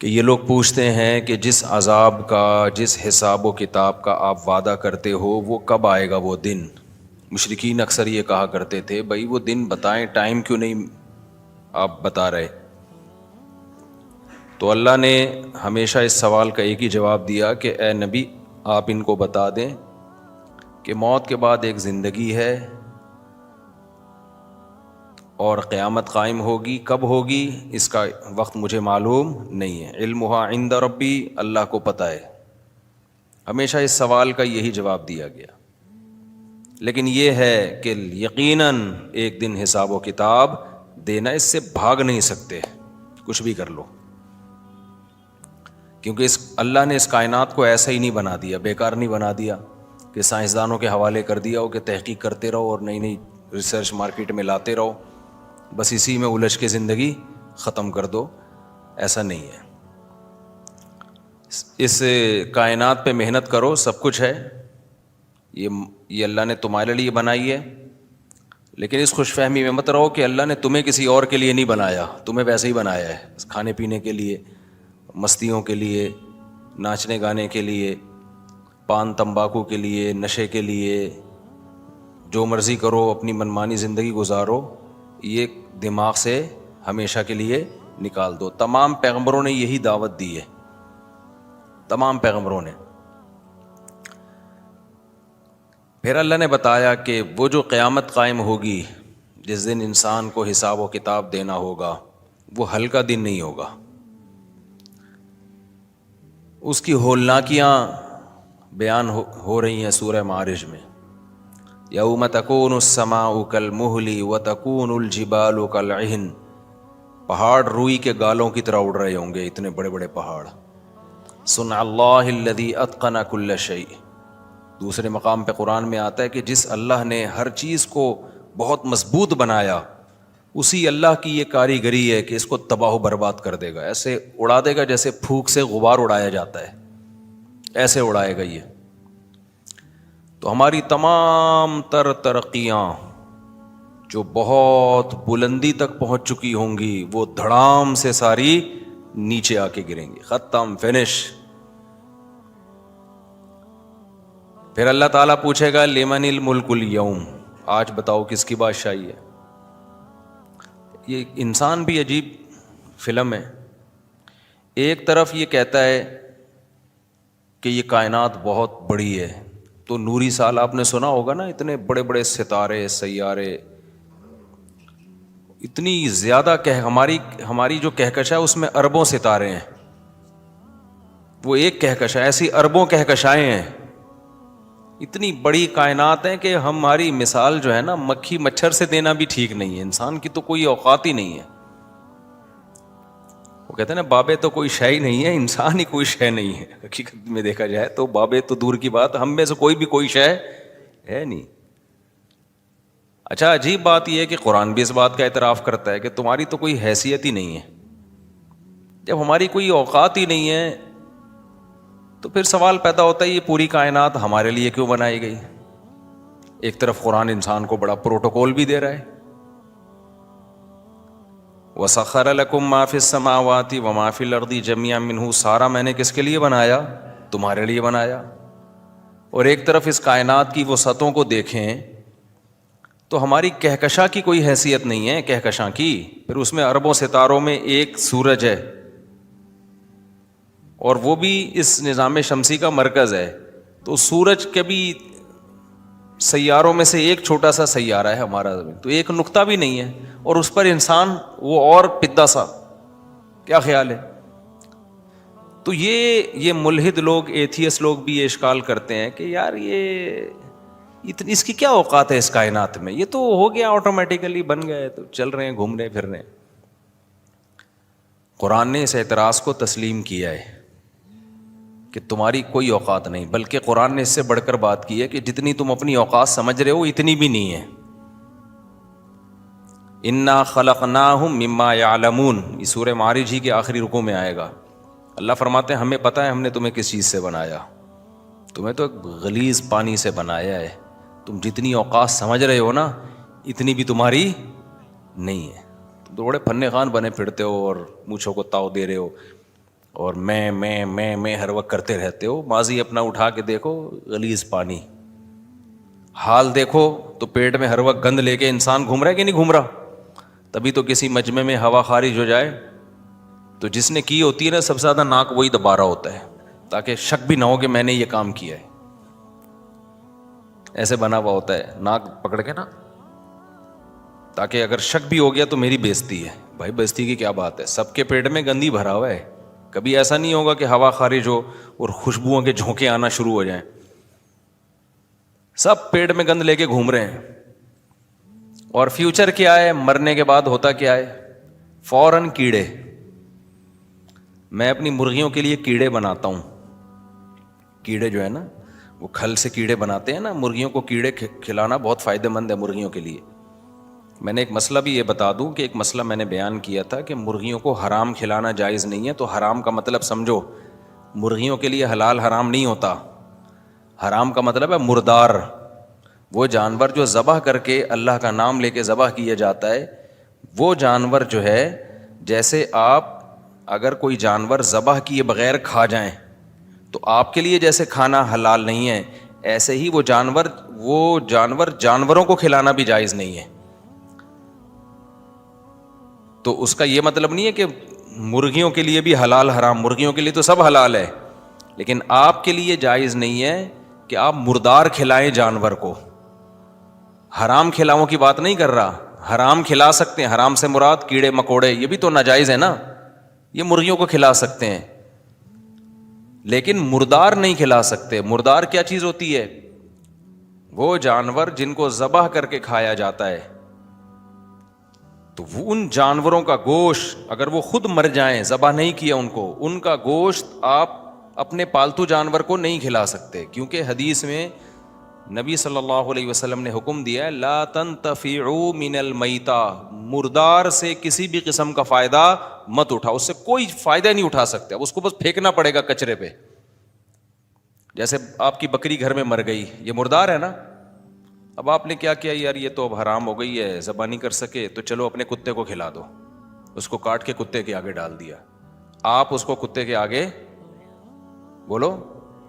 کہ یہ لوگ پوچھتے ہیں کہ جس عذاب کا، جس حساب و کتاب کا آپ وعدہ کرتے ہو وہ کب آئے گا وہ دن؟ مشرکین اکثر یہ کہا کرتے تھے بھائی وہ دن بتائیں، ٹائم کیوں نہیں آپ بتا رہے؟ تو اللہ نے ہمیشہ اس سوال کا ایک ہی جواب دیا کہ اے نبی آپ ان کو بتا دیں کہ موت کے بعد ایک زندگی ہے اور قیامت قائم ہوگی، کب ہوگی اس کا وقت مجھے معلوم نہیں ہے، علمھا عند ربی، اللہ کو پتہ ہے۔ ہمیشہ اس سوال کا یہی جواب دیا گیا، لیکن یہ ہے کہ یقیناً ایک دن حساب و کتاب دینا، اس سے بھاگ نہیں سکتے، کچھ بھی کر لو، کیونکہ اللہ نے اس کائنات کو ایسا ہی نہیں بنا دیا، بیکار نہیں بنا دیا کہ سائنسدانوں کے حوالے کر دیا ہو کہ تحقیق کرتے رہو اور نئی نئی ریسرچ مارکیٹ میں لاتے رہو، بس اسی میں الجھ کے زندگی ختم کر دو۔ ایسا نہیں ہے، اس کائنات پہ محنت کرو، سب کچھ ہے، یہ اللہ نے تمہارے لیے بنائی ہے، لیکن اس خوش فہمی میں مت رہو کہ اللہ نے تمہیں کسی اور کے لیے نہیں بنایا، تمہیں ویسے ہی بنایا ہے، کھانے پینے کے لیے، مستیوں کے لیے، ناچنے گانے کے لیے، پان تمباکو کے لیے، نشے کے لیے، جو مرضی کرو، اپنی منمانی زندگی گزارو، یہ دماغ سے ہمیشہ کے لیے نکال دو۔ تمام پیغمبروں نے یہی دعوت دی ہے، تمام پیغمبروں نے۔ پھر اللہ نے بتایا کہ وہ جو قیامت قائم ہوگی، جس دن انسان کو حساب و کتاب دینا ہوگا، وہ ہلکا دن نہیں ہوگا۔ اس کی ہولناکیاں بیان ہو رہی ہیں سورہ معارج میں، یوم تکون السماء کالمہل وتکون الجبال کالعہن، پہاڑ روئی کے گالوں کی طرح اڑ رہے ہوں گے، اتنے بڑے بڑے پہاڑ۔ صنع اللہ الذی اتقن کل شیء، دوسرے مقام پہ قرآن میں آتا ہے کہ جس اللہ نے ہر چیز کو بہت مضبوط بنایا، اسی اللہ کی یہ کاریگری ہے کہ اس کو تباہ و برباد کر دے گا، ایسے اڑا دے گا جیسے پھونک سے غبار اڑایا جاتا ہے، ایسے اڑائے گا یہ۔ تو ہماری تمام تر ترقیاں جو بہت بلندی تک پہنچ چکی ہوں گی، وہ دھڑام سے ساری نیچے آ کے گریں گی، ختم، فنش۔ پھر اللہ تعالیٰ پوچھے گا لمن الملک اليوم، آج بتاؤ کس کی بادشاہی ہے؟ یہ انسان بھی عجیب فلم ہے، ایک طرف یہ کہتا ہے کہ یہ کائنات بہت بڑی ہے، تو نوری سال آپ نے سنا ہوگا نا، اتنے بڑے بڑے ستارے، سیارے، اتنی زیادہ ہماری جو کہکشاں ہے اس میں اربوں ستارے ہیں، وہ ایک کہکشاں، ایسی اربوں کہکشائیں ہیں، اتنی بڑی کائنات ہیں کہ ہماری مثال جو ہے نا مکھی مچھر سے دینا بھی ٹھیک نہیں ہے، انسان کی تو کوئی اوقات ہی نہیں ہے۔ وہ کہتے ہیں نا بابے تو کوئی شے ہی نہیں ہے، انسان ہی کوئی شے نہیں ہے، حقیقت میں دیکھا جائے تو بابے تو دور کی بات، ہم میں سے کوئی بھی کوئی شے ہے نہیں۔ اچھا عجیب بات یہ ہے کہ قرآن بھی اس بات کا اعتراف کرتا ہے کہ تمہاری تو کوئی حیثیت ہی نہیں ہے۔ جب ہماری کوئی اوقات ہی نہیں ہے تو پھر سوال پیدا ہوتا ہے یہ پوری کائنات ہمارے لیے کیوں بنائی گئی؟ ایک طرف قرآن انسان کو بڑا پروٹوکول بھی دے رہا ہے، وَسَخَّرَ لَكُم مَّا فِي السَّمَاوَاتِ وَمَا فِي الْأَرْضِ جَمِيعًا مِّنْهُ، سارا میں نے کس کے لیے بنایا؟ تمہارے لیے بنایا۔ اور ایک طرف اس کائنات کی وسعتوں کو دیکھیں تو ہماری کہکشاں کی کوئی حیثیت نہیں ہے، کہکشاں کی، پھر اس میں اربوں ستاروں میں ایک سورج ہے، اور وہ بھی اس نظام شمسی کا مرکز ہے، تو سورج کے بھی سیاروں میں سے ایک چھوٹا سا سیارہ ہے ہمارا زمین، تو ایک نقطہ بھی نہیں ہے، اور اس پر انسان وہ اور پدا سا، کیا خیال ہے؟ تو یہ ملحد لوگ، ایتھیس لوگ بھی یہ اشکال کرتے ہیں کہ یار یہ اس کی کیا اوقات ہے اس کائنات میں، یہ تو ہو گیا آٹومیٹیکلی بن گئے، تو چل رہے ہیں، گھوم رہے پھر رہے ہیں۔ قرآن نے اس اعتراض کو تسلیم کیا ہے کہ تمہاری کوئی اوقات نہیں، بلکہ قرآن نے اس سے بڑھ کر بات کی ہے کہ جتنی تم اپنی اوقات سمجھ رہے ہو اتنی بھی نہیں ہے۔ انا خلقناہم مما یعلمون، یہ سورہ معارج ہی کے آخری رکوع میں آئے گا۔ اللہ فرماتے ہیں ہمیں پتہ ہے ہم نے تمہیں کس چیز سے بنایا، تمہیں تو ایک غلیظ پانی سے بنایا ہے، تم جتنی اوقات سمجھ رہے ہو نا اتنی بھی تمہاری نہیں ہے، تم تو بڑے فن خان بنے پھرتے ہو اور مونچھوں کو تاؤ دے رہے ہو۔ اور میں ہر وقت کرتے رہتے ہو. ماضی اپنا اٹھا کے دیکھو, غلیظ پانی. حال دیکھو تو پیٹ میں ہر وقت گند لے کے انسان گھوم رہا ہے کہ نہیں گھوم رہا. تبھی تو کسی مجمع میں ہوا خارج ہو جائے تو جس نے کی ہوتی ہے نا سب سے زیادہ ناک وہی دبا رہا ہوتا ہے, تاکہ شک بھی نہ ہو کہ میں نے یہ کام کیا ہے. ایسے بنا ہوا ہوتا ہے ناک پکڑ کے نا, تاکہ اگر شک بھی ہو گیا تو میری بےزتی ہے. بھائی بےزتی کی کیا بات ہے, سب کے پیٹ میں گندی بھرا ہوا ہے. کبھی ایسا نہیں ہوگا کہ ہوا خارج ہو اور خوشبوؤں کے جھونکے آنا شروع ہو جائیں. سب پیٹ میں گند لے کے گھوم رہے ہیں. اور فیوچر کیا ہے, مرنے کے بعد ہوتا کیا ہے, فوراً کیڑے. میں اپنی مرغیوں کے لیے کیڑے بناتا ہوں. کیڑے جو ہے نا وہ کھل سے کیڑے بناتے ہیں نا, مرغیوں کو کیڑے کھلانا بہت فائدہ مند ہے مرغیوں کے لیے. میں نے ایک مسئلہ بھی یہ بتا دوں کہ ایک مسئلہ میں نے بیان کیا تھا کہ مرغیوں کو حرام کھلانا جائز نہیں ہے. تو حرام کا مطلب سمجھو, مرغیوں کے لیے حلال حرام نہیں ہوتا. حرام کا مطلب ہے مردار, وہ جانور جو ذبح کر کے اللہ کا نام لے کے ذبح کیا جاتا ہے. وہ جانور جو ہے, جیسے آپ اگر کوئی جانور ذبح کیے بغیر کھا جائیں تو آپ کے لیے جیسے کھانا حلال نہیں ہے, ایسے ہی وہ جانور جانوروں کو کھلانا بھی جائز نہیں ہے. تو اس کا یہ مطلب نہیں ہے کہ مرغیوں کے لیے بھی حلال حرام, مرغیوں کے لیے تو سب حلال ہے, لیکن آپ کے لیے جائز نہیں ہے کہ آپ مردار کھلائیں جانور کو. حرام کھلاؤں کی بات نہیں کر رہا, حرام کھلا سکتے ہیں. حرام سے مراد کیڑے مکوڑے, یہ بھی تو ناجائز ہے نا, یہ مرغیوں کو کھلا سکتے ہیں, لیکن مردار نہیں کھلا سکتے. مردار کیا چیز ہوتی ہے, وہ جانور جن کو ذبح کر کے کھایا جاتا ہے. تو وہ ان جانوروں کا گوشت اگر وہ خود مر جائیں, ذبح نہیں کیا ان کو, ان کا گوشت آپ اپنے پالتو جانور کو نہیں کھلا سکتے. کیونکہ حدیث میں نبی صلی اللہ علیہ وسلم نے حکم دیا ہے, لا تنتفعوا من المیتہ, مردار سے کسی بھی قسم کا فائدہ مت اٹھاؤ. اس سے کوئی فائدہ نہیں اٹھا سکتے, اب اس کو بس پھینکنا پڑے گا کچرے پہ. جیسے آپ کی بکری گھر میں مر گئی, یہ مردار ہے نا, اب آپ نے کیا کیا, یار یہ تو اب حرام ہو گئی ہے, ذبح نہیں کر سکے, تو چلو اپنے کتے کو کھلا دو. اس کو کاٹ کے کتے کے آگے ڈال دیا. آپ اس کو کتے کے آگے بولو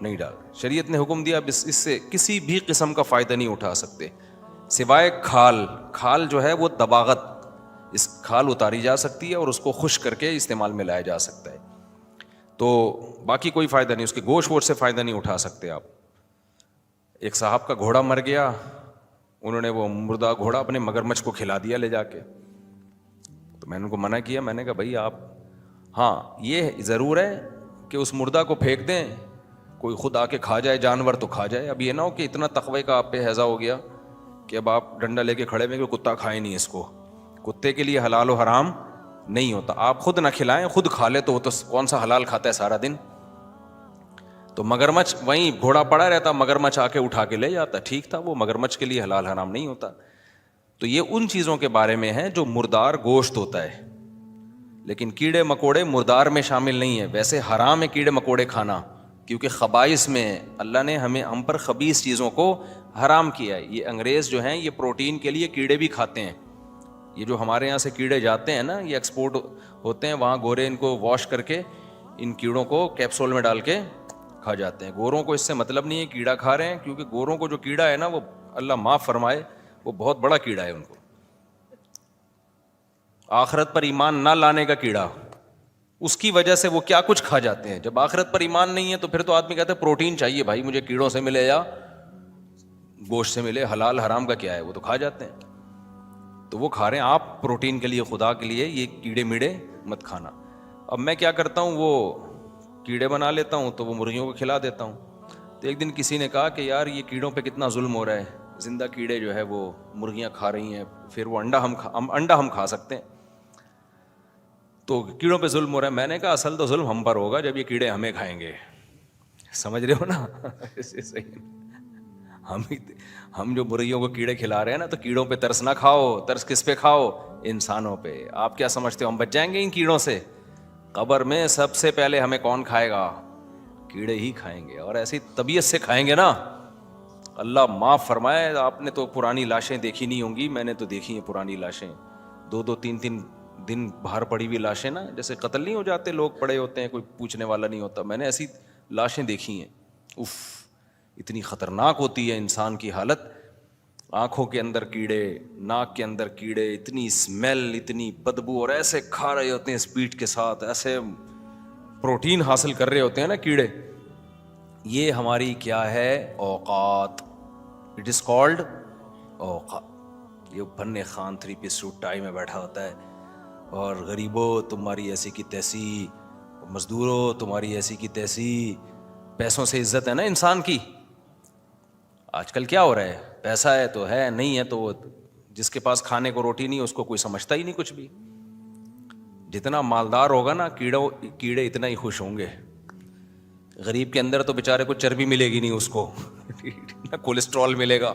نہیں ڈال. شریعت نے حکم دیا اس سے کسی بھی قسم کا فائدہ نہیں اٹھا سکتے سوائے کھال. کھال جو ہے وہ دباغت, اس کھال اتاری جا سکتی ہے اور اس کو خشک کر کے استعمال میں لایا جا سکتا ہے. تو باقی کوئی فائدہ نہیں, اس کے گوشت ووشت سے فائدہ نہیں اٹھا سکتے آپ. ایک صاحب کا گھوڑا مر گیا, انہوں نے وہ مردہ گھوڑا اپنے مگرمچھ کو کھلا دیا لے جا کے. تو میں نے ان کو منع کیا, میں نے کہا بھائی آپ, ہاں یہ ضرور ہے کہ اس مردہ کو پھینک دیں, کوئی خود آ کے کھا جائے جانور تو کھا جائے. اب یہ نہ ہو کہ اتنا تقوی کا آپ پہ ہیضہ ہو گیا کہ اب آپ ڈنڈا لے کے کھڑے ہوئے کہ کتا کھائے نہیں اس کو. کتے کے لیے حلال و حرام نہیں ہوتا. آپ خود نہ کھلائیں, خود کھا لے تو وہ تو کون سا حلال کھاتا ہے سارا دن. تو مگرمچھ وہیں گھوڑا پڑا رہتا, مگرمچھ آ کے اٹھا کے لے جاتا, ٹھیک تھا, وہ مگرمچھ کے لیے حلال حرام نہیں ہوتا. تو یہ ان چیزوں کے بارے میں ہے جو مردار گوشت ہوتا ہے, لیکن کیڑے مکوڑے مردار میں شامل نہیں ہے. ویسے حرام ہے کیڑے مکوڑے کھانا, کیونکہ خبائث میں اللہ نے ہم پر خبیث چیزوں کو حرام کیا ہے. یہ انگریز جو ہیں یہ پروٹین کے لیے کیڑے بھی کھاتے ہیں. یہ جو ہمارے یہاں سے کیڑے جاتے ہیں نا, یہ ایکسپورٹ ہوتے ہیں, وہاں گورے ان کو واش کر کے ان کیڑوں کو کیپسول میں ڈال کے کھا جاتے ہیں. گوروں کو اس سے مطلب نہیں ہے کیڑا کھا رہے ہیں, کیونکہ گوروں کو جو کیڑا ہے نا وہ اللہ معاف فرمائے وہ بہت بڑا کیڑا ہے. ان کو آخرت پر ایمان نہ لانے کا کیڑا, اس کی وجہ سے وہ کیا کچھ کھا جاتے ہیں. جب آخرت پر ایمان نہیں ہے تو پھر تو آدمی کہتا ہے پروٹین چاہیے بھائی, مجھے کیڑوں سے ملے یا گوشت سے ملے, حلال حرام کا کیا ہے, وہ تو کھا جاتے ہیں. تو وہ کھا رہے ہیں, آپ پروٹین کے لیے خدا کے لیے یہ کیڑے میڑے مت کھانا. اب میں کیا کرتا ہوں, وہ کیڑے بنا لیتا ہوں تو وہ مرغیوں کو کھلا دیتا ہوں. تو ایک دن کسی نے کہا کہ یار یہ کیڑوں پہ کتنا ظلم ہو رہا ہے, زندہ کیڑے جو ہے وہ مرغیاں کھا رہی ہیں, پھر وہ انڈا ہم کھا سکتے ہیں, تو کیڑوں پہ ظلم ہو رہا ہے. میں نے کہا اصل تو ظلم ہم پر ہوگا جب یہ کیڑے ہمیں کھائیں گے. سمجھ رہے ہو نا, ہم جو مرغیوں کو کیڑے کھلا رہے ہیں نا, تو کیڑوں پہ ترس نہ کھاؤ. ترس کس پہ کھاؤ, انسانوں پہ. آپ کیا سمجھتے ہو ہم بچ جائیں گے ان کیڑوں سے؟ قبر میں سب سے پہلے ہمیں کون کھائے گا, کیڑے ہی کھائیں گے, اور ایسی طبیعت سے کھائیں گے نا, اللہ معاف فرمائے. آپ نے تو پرانی لاشیں دیکھی نہیں ہوں گی, میں نے تو دیکھی ہیں پرانی لاشیں, 2-2 3-3 دن باہر پڑی ہوئی لاشیں نا, جیسے قتل نہیں ہو جاتے لوگ, پڑے ہوتے ہیں, کوئی پوچھنے والا نہیں ہوتا. میں نے ایسی لاشیں دیکھی ہیں, اف, اتنی خطرناک ہوتی ہے انسان کی حالت. آنکھوں کے اندر کیڑے, ناک کے اندر کیڑے, اتنی اسمیل, اتنی بدبو, اور ایسے کھا رہے ہوتے ہیں اسپیڈ کے ساتھ, ایسے پروٹین حاصل کر رہے ہوتے ہیں نا کیڑے. یہ ہماری کیا ہے, اوقات. اٹ از کالڈ اوقات. یہ بھنے خان 3 پیس سوٹ ٹائی میں بیٹھا ہوتا ہے, اور غریبوں تمہاری ایسی کی تیسی, مزدوروں تمہاری ایسی کی تیسی. پیسوں سے عزت ہے نا انسان کی. آج کل کیا ہو رہا ہے, پیسہ ہے تو ہے, نہیں ہے تو جس کے پاس کھانے کو روٹی نہیں اس کو کوئی سمجھتا ہی نہیں کچھ بھی. جتنا مالدار ہوگا نا کیڑے اتنا ہی خوش ہوں گے. غریب کے اندر تو بیچارے کو چربی ملے گی نہیں, اس کو نہ کولیسٹرول ملے گا,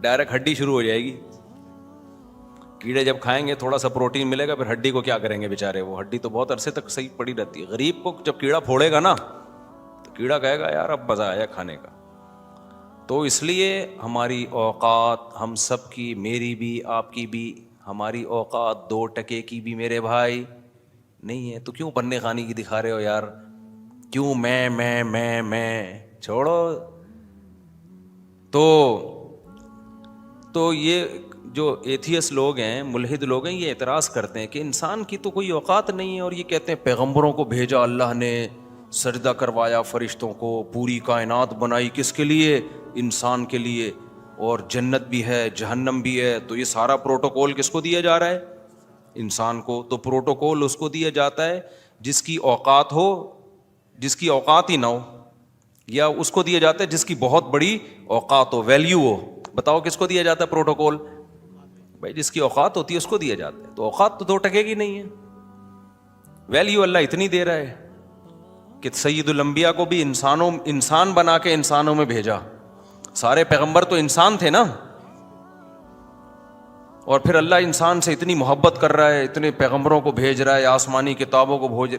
ڈائریکٹ ہڈی شروع ہو جائے گی. کیڑے جب کھائیں گے تھوڑا سا پروٹین ملے گا, پھر ہڈی کو کیا کریں گے بیچارے, وہ ہڈی تو بہت عرصے تک صحیح پڑی رہتی ہے. غریب کو جب کیڑا پھوڑے گا نا تو کیڑا کہے گا یار اب مزہ آیا کھانے کا. تو اس لیے ہماری اوقات, ہم سب کی, میری بھی آپ کی بھی, ہماری اوقات 2 ٹکے کی بھی میرے بھائی نہیں ہے. تو کیوں پنے خانی کی دکھا رہے ہو یار, کیوں میں چھوڑو. تو یہ جو ایتھیس لوگ ہیں, ملحد لوگ ہیں, یہ اعتراض کرتے ہیں کہ انسان کی تو کوئی اوقات نہیں ہے, اور یہ کہتے ہیں پیغمبروں کو بھیجا اللہ نے, سجدہ کروایا فرشتوں کو, پوری کائنات بنائی کس کے لیے, انسان کے لیے, اور جنت بھی ہے جہنم بھی ہے. تو یہ سارا پروٹوکول کس کو دیا جا رہا ہے, انسان کو. تو پروٹوکول اس کو دیا جاتا ہے جس کی اوقات ہو, جس کی اوقات ہی نہ ہو, یا اس کو دیا جاتا ہے جس کی بہت بڑی اوقات ہو, ویلیو ہو. بتاؤ کس کو دیا جاتا ہے پروٹوکول, بھائی جس کی اوقات ہوتی ہے اس کو دیا جاتا ہے. تو اوقات تو 2 ٹکے کی نہیں ہے, ویلیو اللہ اتنی دے رہا ہے کہ سید الانبیاء کو بھی انسان بنا کے انسانوں میں بھیجا. سارے پیغمبر تو انسان تھے نا, اور پھر اللہ انسان سے اتنی محبت کر رہا ہے, اتنے پیغمبروں کو بھیج رہا ہے, آسمانی کتابوں کو بھیج